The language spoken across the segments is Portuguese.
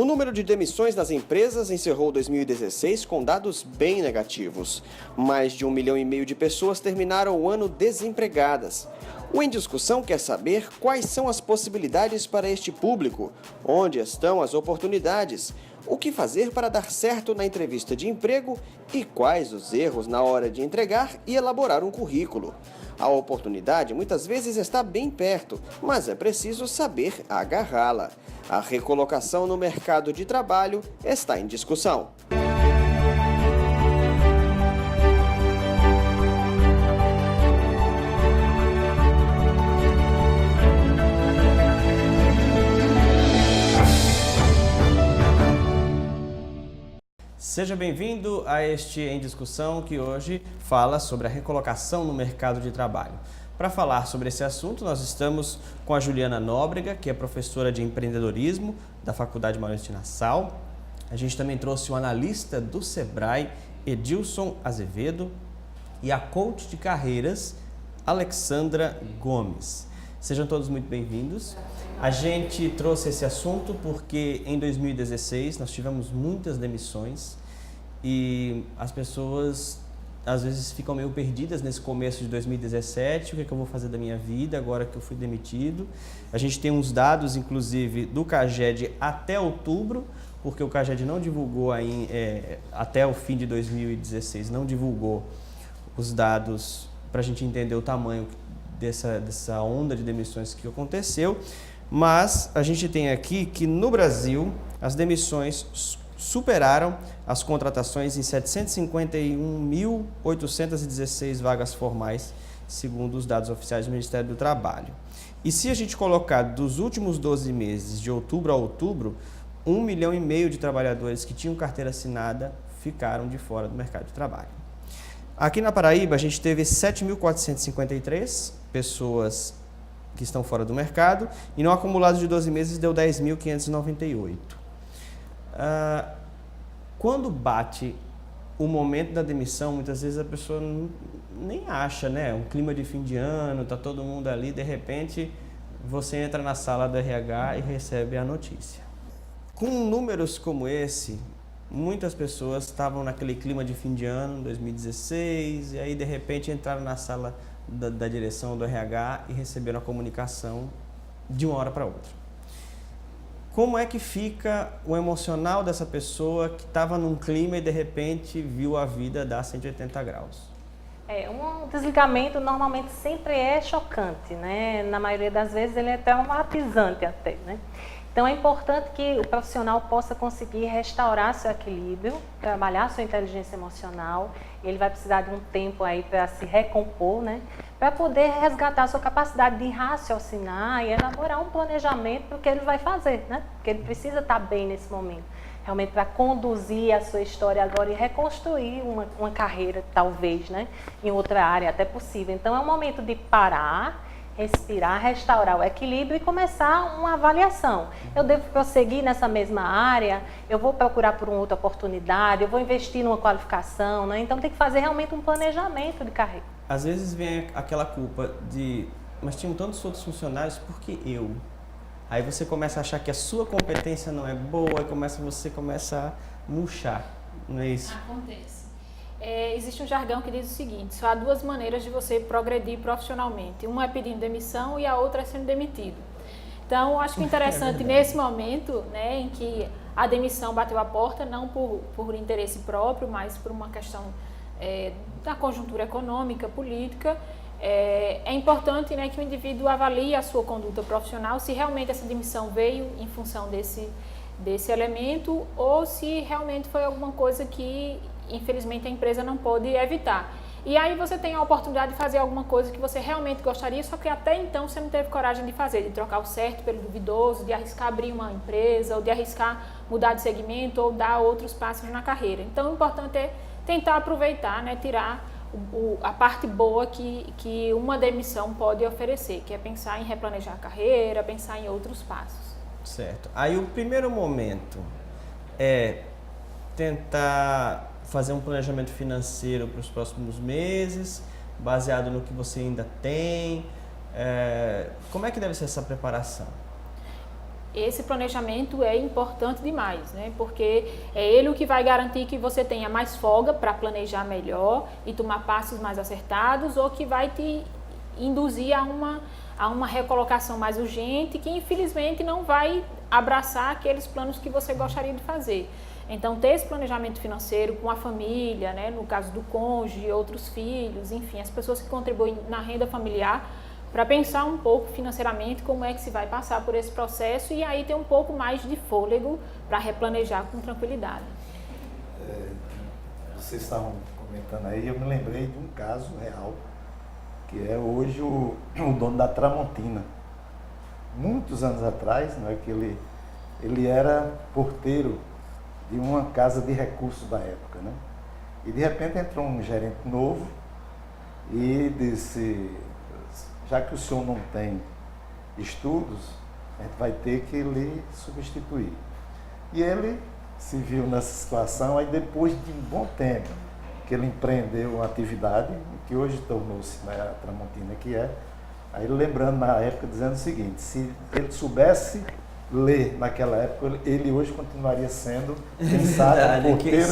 O número de demissões nas empresas encerrou 2016 com dados bem negativos. Mais de 1,5 milhão de pessoas terminaram o ano desempregadas. O Em Discussão quer saber quais são as possibilidades para este público, onde estão as oportunidades, o que fazer para dar certo na entrevista de emprego e quais os erros na hora de entregar e elaborar um currículo. A oportunidade muitas vezes está bem perto, mas é preciso saber agarrá-la. A recolocação no mercado de trabalho está em discussão. Seja bem-vindo a este Em Discussão, que hoje fala sobre a recolocação no mercado de trabalho. Para falar sobre esse assunto, nós estamos com a Juliana Nóbrega, que é professora de empreendedorismo da Faculdade Maurício de Nassau. A gente também trouxe o analista do Sebrae, Edilson Azevedo, e a coach de carreiras, Alexandra Gomes. Sejam todos muito bem-vindos. A gente trouxe esse assunto porque em 2016 nós tivemos muitas demissões e as pessoas às vezes ficam meio perdidas nesse começo de 2017, o que é que eu vou fazer da minha vida agora que eu fui demitido. A gente tem uns dados, inclusive, do CAGED até outubro, porque o CAGED não divulgou até o fim de 2016, não divulgou os dados para a gente entender o tamanho dessa onda de demissões que aconteceu. Mas a gente tem aqui que no Brasil as demissões superaram as contratações em 751.816 vagas formais, segundo os dados oficiais do Ministério do Trabalho. E se a gente colocar dos últimos 12 meses, de outubro a outubro, 1,5 milhão de trabalhadores que tinham carteira assinada ficaram de fora do mercado de trabalho. Aqui na Paraíba a gente teve 7.453 pessoas que estão fora do mercado, e no acumulado de 12 meses deu 10.598. Quando bate o momento da demissão, muitas vezes a pessoa nem acha, né? Um clima de fim de ano, tá todo mundo ali, de repente você entra na sala do RH e recebe a notícia. Com números como esse, muitas pessoas estavam naquele clima de fim de ano, 2016, e aí de repente entraram na sala da direção do RH e receberam a comunicação de uma hora para outra. Como é que fica o emocional dessa pessoa que estava num clima e de repente viu a vida dar 180 graus? Um desligamento normalmente sempre é chocante, né? Na maioria das vezes ele é traumatizante até, né? Então é importante que o profissional possa conseguir restaurar seu equilíbrio, trabalhar sua inteligência emocional. Ele vai precisar de um tempo aí para se recompor, né? Para poder resgatar sua capacidade de raciocinar e elaborar um planejamento para o que ele vai fazer, né? Porque ele precisa estar bem nesse momento, realmente para conduzir a sua história agora e reconstruir uma carreira, talvez, né? Em outra área, até possível. Então é um momento de parar, respirar, restaurar o equilíbrio e começar uma avaliação. Eu devo prosseguir nessa mesma área? Eu vou procurar por uma outra oportunidade? Eu vou investir numa qualificação? Né? Então tem que fazer realmente um planejamento de carreira. Às vezes vem aquela culpa de, mas tinham tantos outros funcionários, por que eu? Aí você começa a achar que a sua competência não é boa e você começa a murchar, não é isso? Acontece. Existe um jargão que diz o seguinte: só há duas maneiras de você progredir profissionalmente. Uma é pedindo demissão e a outra é sendo demitido. Então, acho que interessante nesse momento, né, em que a demissão bateu a porta, não por interesse próprio, mas por uma questão da conjuntura econômica, política, é importante, né, que o indivíduo avalie a sua conduta profissional, se realmente essa demissão veio em função desse elemento ou se realmente foi alguma coisa que infelizmente a empresa não pôde evitar. E aí você tem a oportunidade de fazer alguma coisa que você realmente gostaria, só que até então você não teve coragem de fazer, de trocar o certo pelo duvidoso, de arriscar abrir uma empresa, ou de arriscar mudar de segmento, ou dar outros passos na carreira. Então o importante é tentar aproveitar, né, tirar a parte boa que uma demissão pode oferecer, que é pensar em replanejar a carreira, pensar em outros passos. Certo. Aí o primeiro momento é tentar fazer um planejamento financeiro para os próximos meses, baseado no que você ainda tem. Como é que deve ser essa preparação? esse planejamento é importante demais, né? Porque é ele o que vai garantir que você tenha mais folga para planejar melhor e tomar passos mais acertados, ou que vai te induzir a uma recolocação mais urgente, que infelizmente não vai abraçar aqueles planos que você gostaria de fazer. Então, ter esse planejamento financeiro com a família, né? No caso do cônjuge, outros filhos, enfim, as pessoas que contribuem na renda familiar, para pensar um pouco financeiramente como é que se vai passar por esse processo e aí ter um pouco mais de fôlego para replanejar com tranquilidade. Vocês estavam comentando aí, eu me lembrei de um caso real, que é hoje o dono da Tramontina. Muitos anos atrás, não é, que ele era porteiro de uma casa de recursos da época, né? E de repente entrou um gerente novo e disse: já que o senhor não tem estudos, a gente vai ter que lhe substituir. E ele se viu nessa situação, aí depois de um bom tempo que ele empreendeu uma atividade, que hoje tornou-se, né, a Tramontina que é, aí lembrando na época, dizendo o seguinte: se ele soubesse ler naquela época, ele hoje continuaria sendo, quem sabe, um porteiro,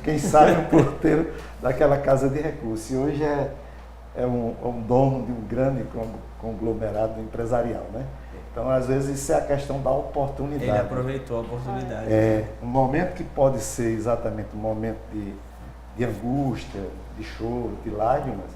quem sabe um porteiro daquela casa de recursos. E hoje é um dono de um grande conglomerado empresarial, né? Então, às vezes, isso é a questão da oportunidade. Ele aproveitou a oportunidade. Um momento que pode ser exatamente um momento de angústia, de choro, de lágrimas,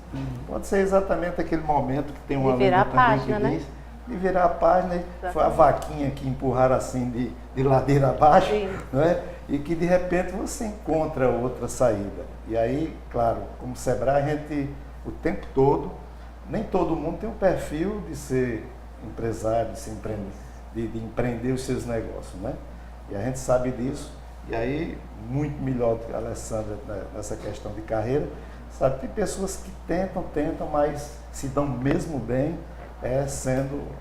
pode ser exatamente aquele momento que tem uma de virar a página, que né? diz, de virar a página, foi a vaquinha que empurraram assim de ladeira abaixo, não é? E que de repente você encontra outra saída. E aí, claro, como Sebrae, a gente o tempo todo, nem todo mundo tem o perfil de ser empresário, de empreender os seus negócios, né? E a gente sabe disso, e aí, muito melhor do que a Alessandra nessa questão de carreira, sabe, tem pessoas que tentam, mas se dão mesmo bem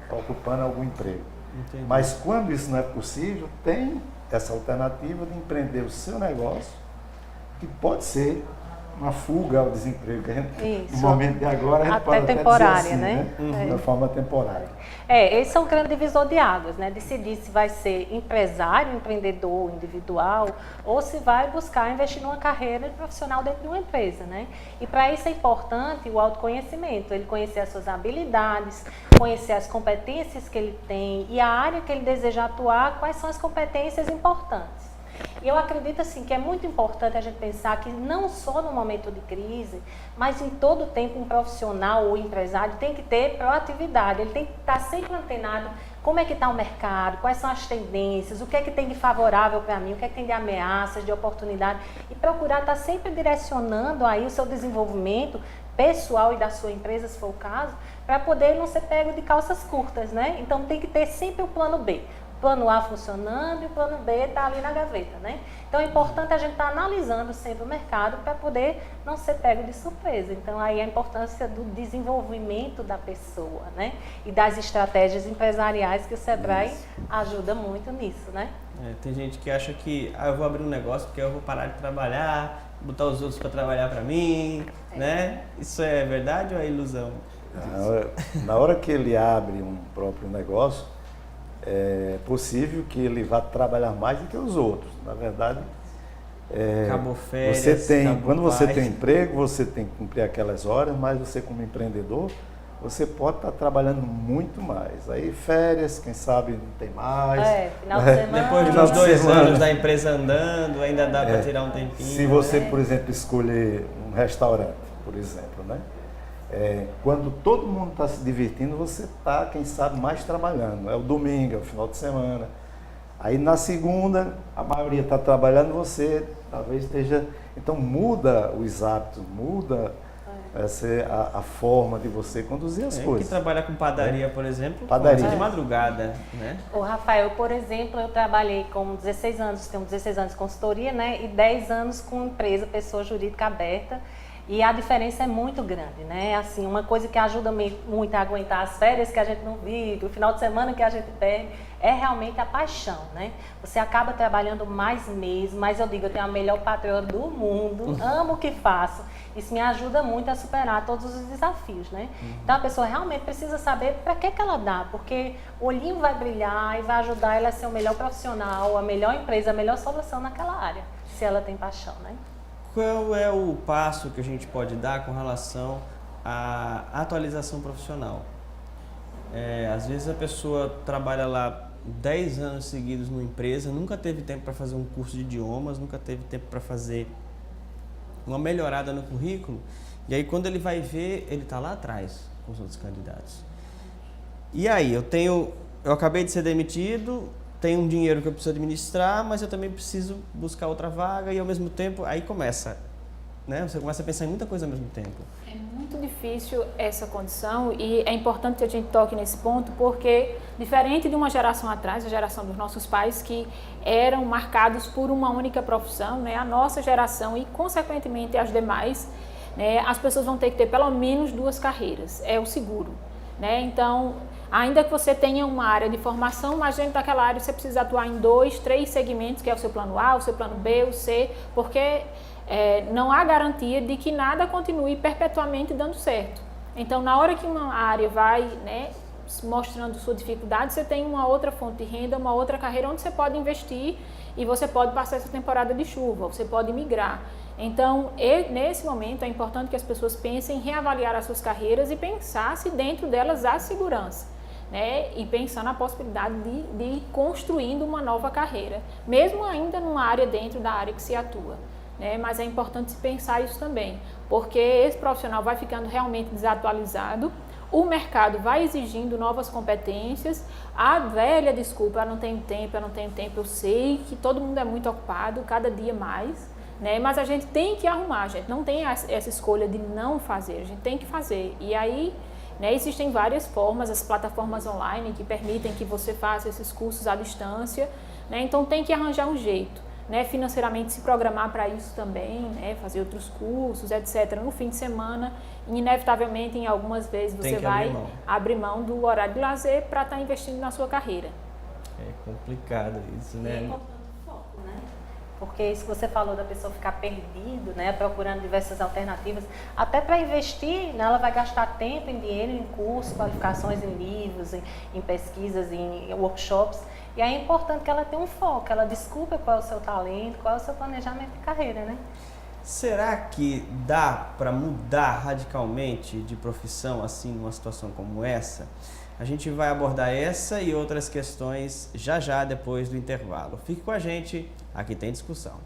ocupando algum emprego. Entendi. Mas quando isso não é possível, tem essa alternativa de empreender o seu negócio, que pode ser uma fuga ao desemprego, que a gente, no momento de agora, a gente até pode temporária, até dizer assim, né? De uma forma temporária. Esse é um grande divisor de águas, né? Decidir se vai ser empresário, empreendedor, individual, ou se vai buscar investir numa carreira de profissional dentro de uma empresa, né? E para isso é importante o autoconhecimento, ele conhecer as suas habilidades, conhecer as competências que ele tem e a área que ele deseja atuar, quais são as competências importantes. E eu acredito assim que é muito importante a gente pensar que não só no momento de crise, mas em todo tempo um profissional ou empresário tem que ter proatividade, ele tem que estar sempre antenado como é que está o mercado, quais são as tendências, o que é que tem de favorável para mim, o que é que tem de ameaças, de oportunidade, e procurar estar sempre direcionando aí o seu desenvolvimento pessoal e da sua empresa, se for o caso, para poder não ser pego de calças curtas, né? Então tem que ter sempre o plano B. Plano A funcionando e o plano B está ali na gaveta, né? Então é importante a gente estar analisando sempre o mercado para poder não ser pego de surpresa. Então aí a importância do desenvolvimento da pessoa, né? E das estratégias empresariais que o Sebrae ajuda muito nisso, né? Tem gente que acha que eu vou abrir um negócio porque eu vou parar de trabalhar, botar os outros para trabalhar para mim, né? Isso é verdade ou é ilusão? Na hora que ele abre um próprio negócio, é possível que ele vá trabalhar mais do que os outros. Na verdade, acabou férias, quando você tem um emprego, você tem que cumprir aquelas horas, mas você como empreendedor, você pode estar trabalhando muito mais. Aí férias, quem sabe não tem mais. Final de semana. Depois de uns 2 anos da empresa andando, ainda dá para tirar um tempinho. Se você, por exemplo, escolher um restaurante, por exemplo, né? Quando todo mundo está se divertindo, você está, quem sabe, mais trabalhando. É o domingo, é o final de semana. Aí na segunda, a maioria está trabalhando, você talvez esteja... Então muda os hábitos, muda a forma de você conduzir as coisas. Quem trabalha com padaria, por exemplo, padaria de madrugada, né? O Rafael, por exemplo, eu trabalhei com 16 anos, tenho 16 anos de consultoria, né? E 10 anos com empresa, pessoa jurídica aberta. E a diferença é muito grande, né? Assim, uma coisa que ajuda muito a aguentar as férias que a gente não vive, o final de semana que a gente perde, é realmente a paixão, né? Você acaba trabalhando mais mesmo, mas eu digo, eu tenho a melhor patroa do mundo, amo o que faço. Isso me ajuda muito a superar todos os desafios, né? Então a pessoa realmente precisa saber para que ela dá, porque o olhinho vai brilhar e vai ajudar ela a ser o melhor profissional, a melhor empresa, a melhor solução naquela área, se ela tem paixão, né? Qual é o passo que a gente pode dar com relação à atualização profissional? Às vezes a pessoa trabalha lá 10 anos seguidos numa empresa, nunca teve tempo para fazer um curso de idiomas, nunca teve tempo para fazer uma melhorada no currículo, e aí quando ele vai ver, ele está lá atrás com os outros candidatos. E aí, eu acabei de ser demitido, tenho um dinheiro que eu preciso administrar, mas eu também preciso buscar outra vaga e ao mesmo tempo, aí começa, né? Você começa a pensar em muita coisa ao mesmo tempo. É muito difícil essa condição e é importante que a gente toque nesse ponto porque, diferente de uma geração atrás, a geração dos nossos pais que eram marcados por uma única profissão, né? A nossa geração e, consequentemente, as demais, né? As pessoas vão ter que ter pelo menos 2 carreiras, é o seguro, né? Então, ainda que você tenha uma área de formação, mas dentro daquela área você precisa atuar em 2, 3 segmentos, que é o seu plano A, o seu plano B, o C, porque não há garantia de que nada continue perpetuamente dando certo. Então, na hora que uma área vai, né, mostrando sua dificuldade, você tem uma outra fonte de renda, uma outra carreira onde você pode investir e você pode passar essa temporada de chuva, você pode migrar. Então, nesse momento, é importante que as pessoas pensem em reavaliar as suas carreiras e pensar se dentro delas há segurança, né? E pensar na possibilidade de ir construindo uma nova carreira, mesmo ainda numa área dentro da área que se atua. Né? Mas é importante se pensar isso também, porque esse profissional vai ficando realmente desatualizado, o mercado vai exigindo novas competências, a velha desculpa, eu não tenho tempo, eu sei que todo mundo é muito ocupado, cada dia mais, né? Mas a gente tem que arrumar, a gente não tem essa escolha de não fazer, a gente tem que fazer. E aí, né, existem várias formas, as plataformas online que permitem que você faça esses cursos à distância, né? Então tem que arranjar um jeito. Né, financeiramente se programar para isso também, né, fazer outros cursos, etc. No fim de semana, inevitavelmente, em algumas vezes você vai abrir mão do horário de lazer para estar investindo na sua carreira. É complicado isso, né? É importante o foco, né? Porque isso que você falou da pessoa ficar perdido, né, procurando diversas alternativas, até para investir, né, ela vai gastar tempo em dinheiro, em cursos, qualificações, em livros, em pesquisas, em workshops. E aí é importante que ela tenha um foco, ela descubra qual é o seu talento, qual é o seu planejamento de carreira, né? Será que dá para mudar radicalmente de profissão assim numa situação como essa? A gente vai abordar essa e outras questões já depois do intervalo. Fique com a gente, aqui tem discussão.